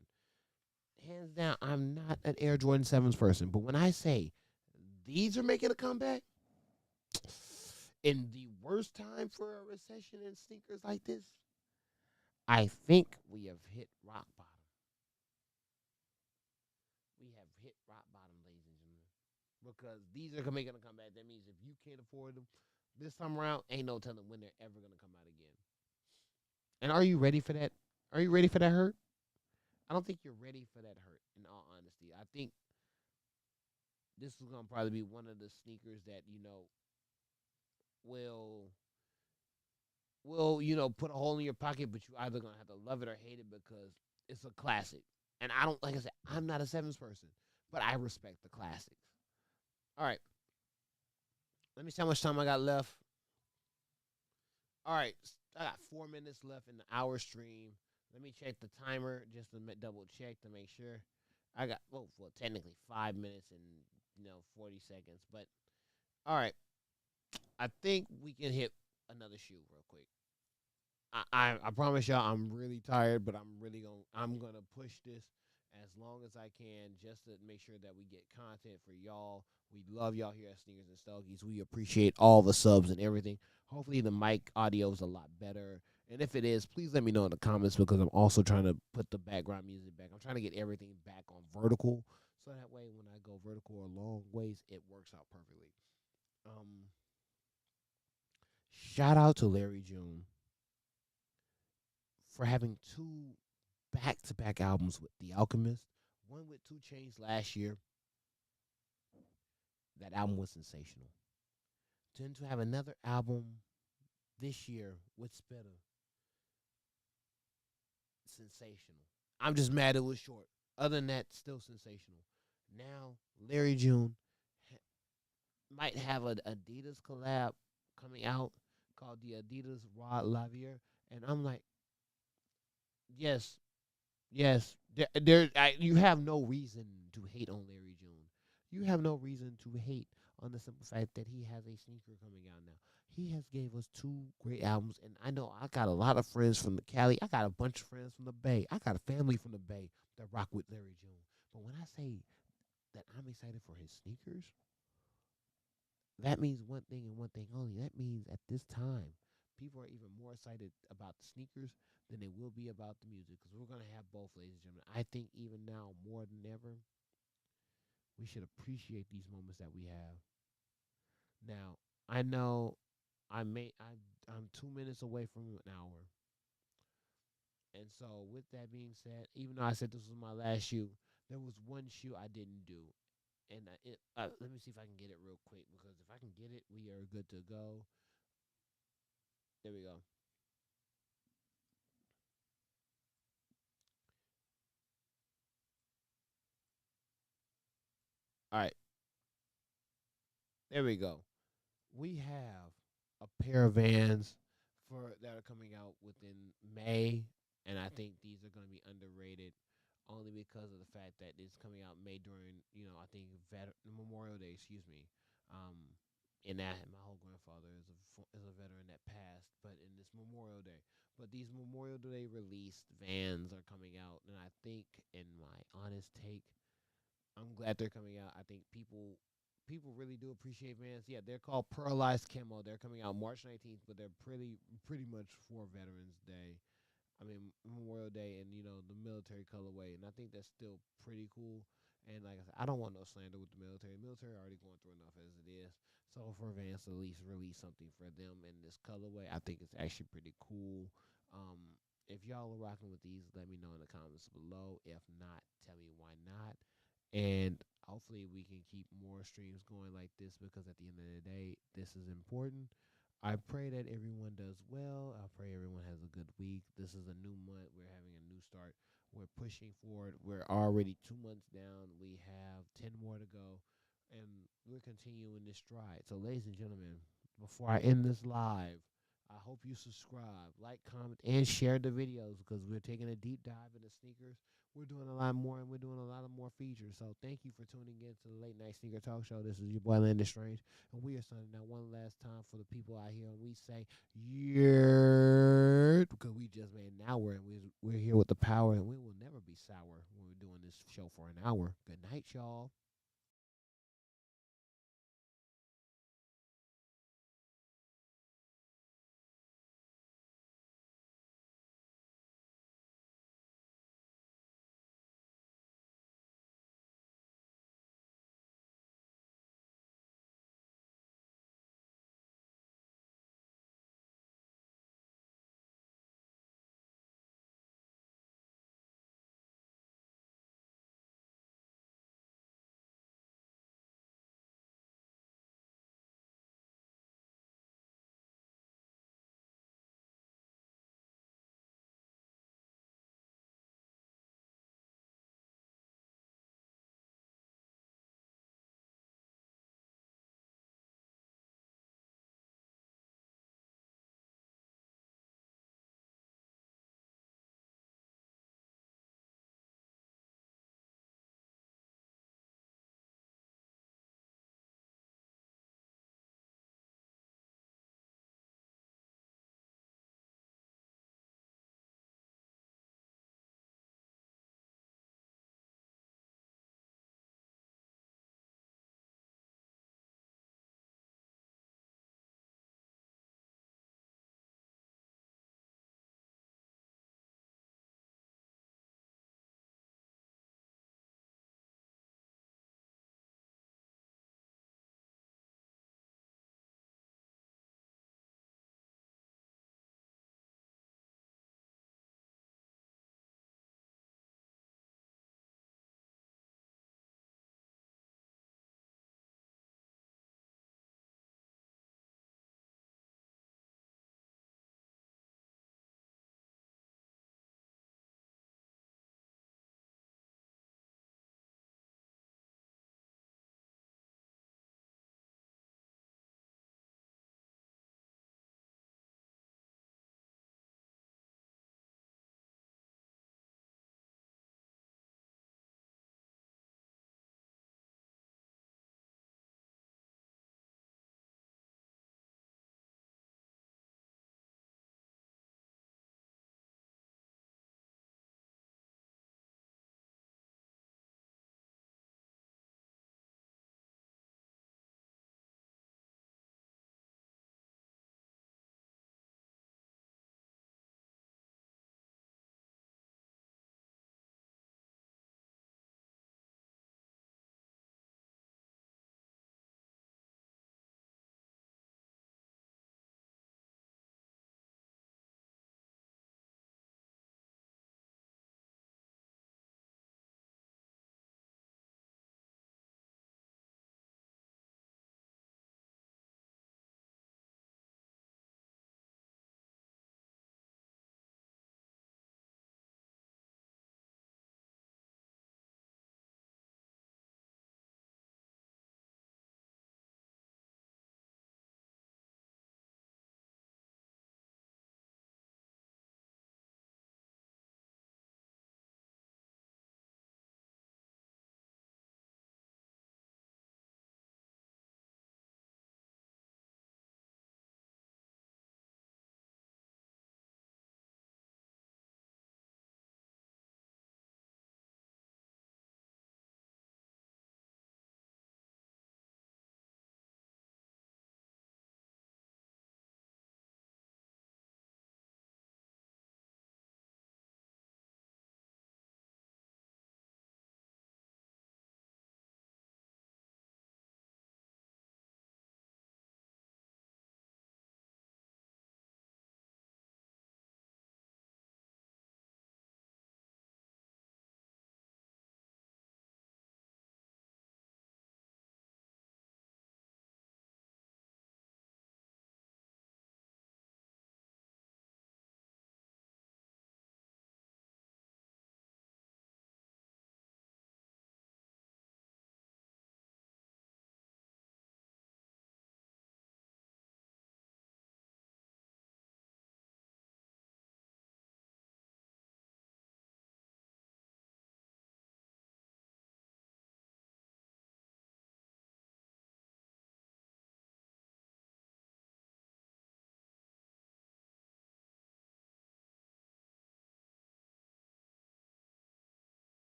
Hands down, I'm not an Air Jordan sevens person. But when I say these are making a comeback in the worst time for a recession in sneakers like this, I think we have hit rock bottom. We have hit rock bottom, ladies and gentlemen. because these are making a comeback. That means if you can't afford them this time around, ain't no telling when they're ever gonna come out again. And are you ready for that? Are you ready for that hurt? I don't think you're ready for that hurt. In all honesty, I think this is gonna probably be one of the sneakers that will put a hole in your pocket, but you either gonna have to love it or hate it because it's a classic. And I don't like I said, I'm not a sevens person, but I respect the classics. All right, let me see how much time I got left. All right, I got 4 minutes left in the hour stream. Let me check the timer just to double check to make sure. I got well, technically 5 minutes and 40 seconds, but all right. I think we can hit another shoe real quick. I promise y'all I'm really tired, but I'm gonna push this as long as I can just to make sure that we get content for y'all. We love y'all here at Sneakers and Stogies. We appreciate all the subs and everything. Hopefully the mic audio is a lot better. And if it is, please let me know in the comments because I'm also trying to put the background music back. I'm trying to get everything back on vertical so that way when I go vertical or long ways, it works out perfectly. Shout out to Larry June for having two back-to-back albums with The Alchemist, one with 2 Chainz last year. That album was sensational. Then to have another album this year with Spitter, sensational. I'm just mad it was short. Other than that, still sensational. Now, Larry June might have an Adidas collab coming out called the Adidas Rod Lavier, and I'm like, yes, yes. You have no reason to hate on Larry June. You have no reason to hate on the simple fact that he has a sneaker coming out now. He has gave us 2 great albums, and I know I got a lot of friends from the Cali. I got a bunch of friends from the Bay. I got a family from the Bay that rock with Larry June. But when I say that I'm excited for his sneakers, that means one thing and one thing only. That means at this time, people are even more excited about the sneakers than they will be about the music because we're going to have both, ladies and gentlemen. I think even now, more than ever, we should appreciate these moments that we have. Now, I know I'm 2 minutes away from an hour. And so with that being said, even though I said this was my last shoe, there was one shoe I didn't do. And let me see if I can get it real quick because if I can get it, we are good to go. There we go. All right. There we go. We have a pair of Vans that are coming out within May, and I think these are going to be underrated only because of the fact that it's coming out May during, I think Memorial Day, excuse me. Um, and that my whole grandfather is a veteran that passed, but in this Memorial Day. But these Memorial Day released Vans are coming out, and I think, in my honest take, I'm glad they're coming out. I think people really do appreciate Vans. Yeah, they're called Pearlized Camo. They're coming out March 19th, but they're pretty much for Veterans Day. I mean Memorial Day and the military colorway, and I think that's still pretty cool. And like I said, I don't want no slander with the military. The military are already going through enough as it is. So for Vans to at least release something for them in this colorway, I think it's actually pretty cool. Um, if y'all are rocking with these, let me know in the comments below. If not, tell me why not. And hopefully we can keep more streams going like this because at the end of the day, this is important. I pray that everyone does well. I pray everyone has a good week. This is a new month. We're having a new start. We're pushing forward. We're already 2 months down. We have 10 more to go. And we're continuing this stride. So, ladies and gentlemen, before I end this live, I hope you subscribe, like, comment, and share the videos because we're taking a deep dive into sneakers. We're doing a lot more, and we're doing a lot of more features. So thank you for tuning in to the Late Night Sneaker Talk Show. This is your boy Landon Strange, and we are signing out one last time for the people out here, and we say, yeah, because we just made an hour, and we're here with the power, and we will never be sour when we're doing this show for an hour. Good night, y'all.